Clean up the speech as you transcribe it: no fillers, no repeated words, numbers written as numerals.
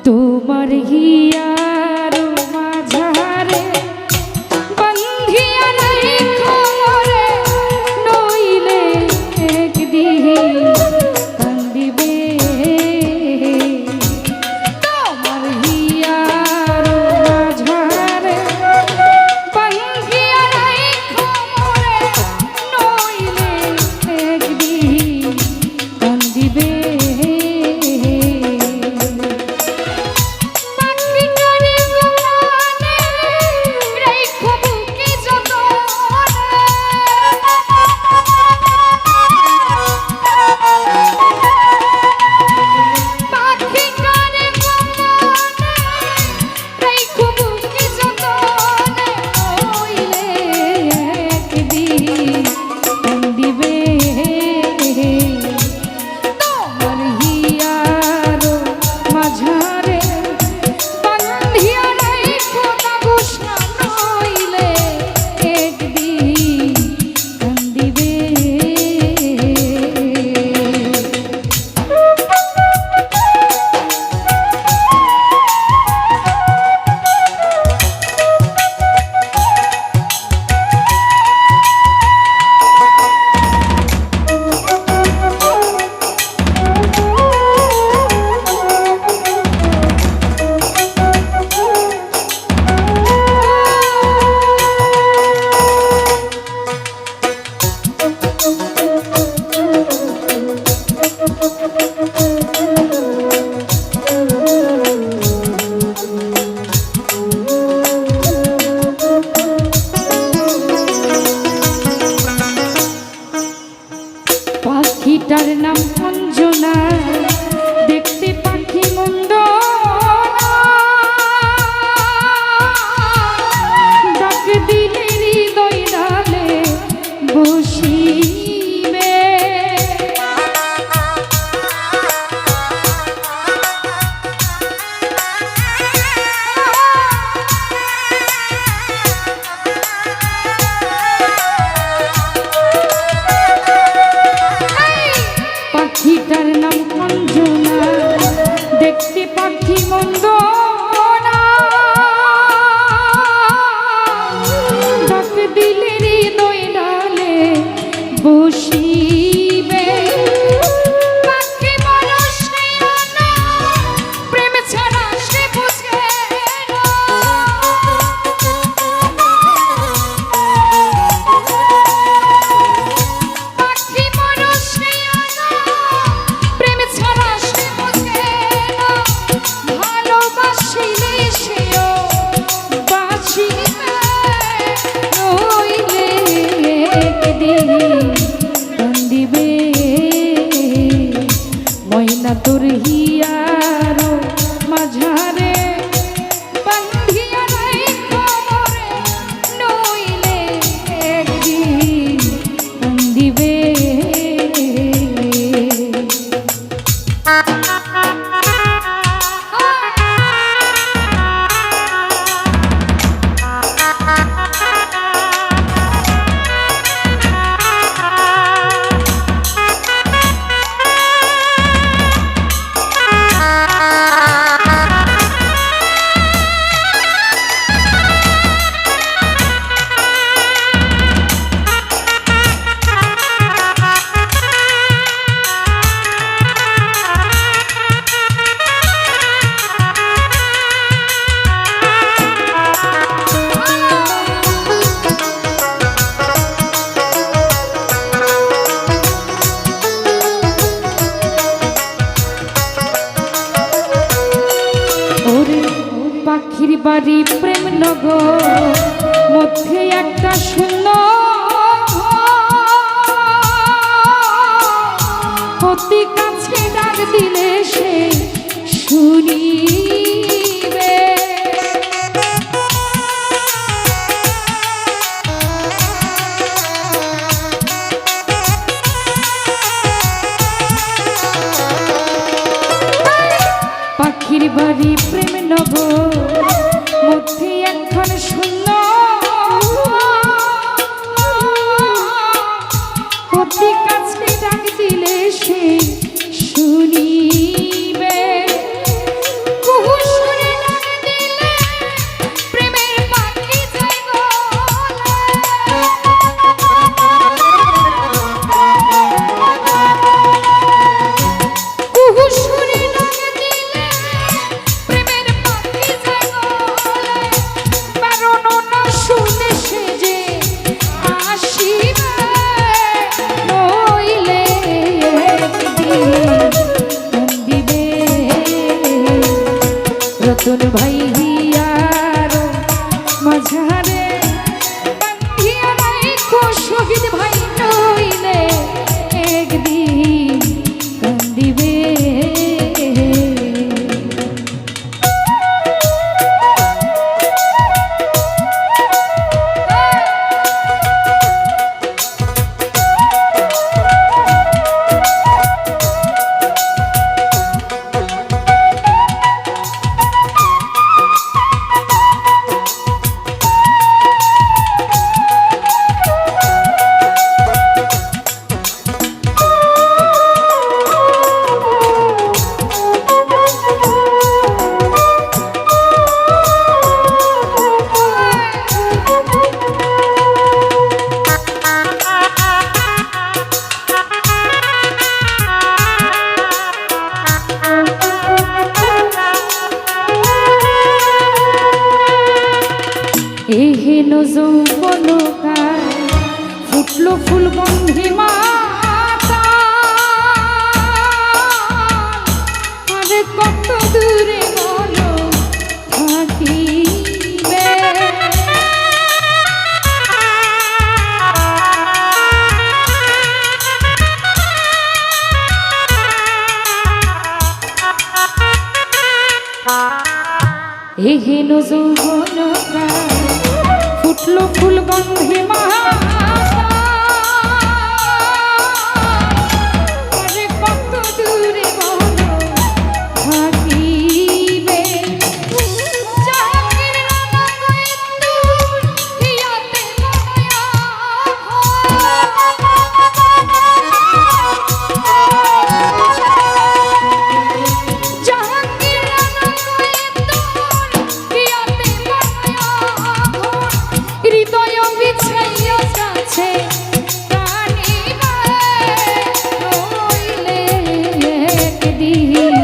তোমার হিয়ার মাঝারে বন্ধিয়া রাইখো মোরে, নইলে একদিন কান্দিবে। তোমার হিয়ার মাঝারে বন্ধিয়া রাইখো মোরে, নইলে একদিন কান্দিবে। পাখিটার নাম অঞ্জনা, দেখতে পাখি মন্দ, ডাক দিলে হৃদয় ডালে বসিবে। পাখিটার নাম অঞ্জনা, দেখতে পাখি মন্দ, ডাক দিলে হৃদয় ডালে বসিবে। পাখি মানুষ না, প্রেম ছাড়া সে বুঝে না। পাখি মানুষ না, প্রেম ছাড়া সে বুঝে না। ভালোবাসিলে সেও বাঁচিবে, নইলে একদিন কান্দিবে। ময়না তোর হিয়ার মাঝারে বন্ধিয়া রাইখো মোরে, নইলে একদিন কান্দিবে। পাখির বাড়ি প্রেম নগর, মধ্যে একটা শূন্য, অতি কাছে ডাক দিলে সে শুনিবে। পাখির বাড়ি প্রেম নগর, মধ্যে একখান শূন্য, অতি কাছে ডাক দিলে সে শুনিবে। কুহু এহেন যৌবন ফুটলো ফুল গন্ধে মহা কত দূরে বলো থাকিবে জাহাঙ্গীর রানা গোয়েন্দুর হিয়াতে মায়া জাহাঙ্গীর রানা গোয়েন্দুর হিয়াতে মায়া হৃদয় বিছাইয়া যাচ্ছে প্রাণী রইলে একদিন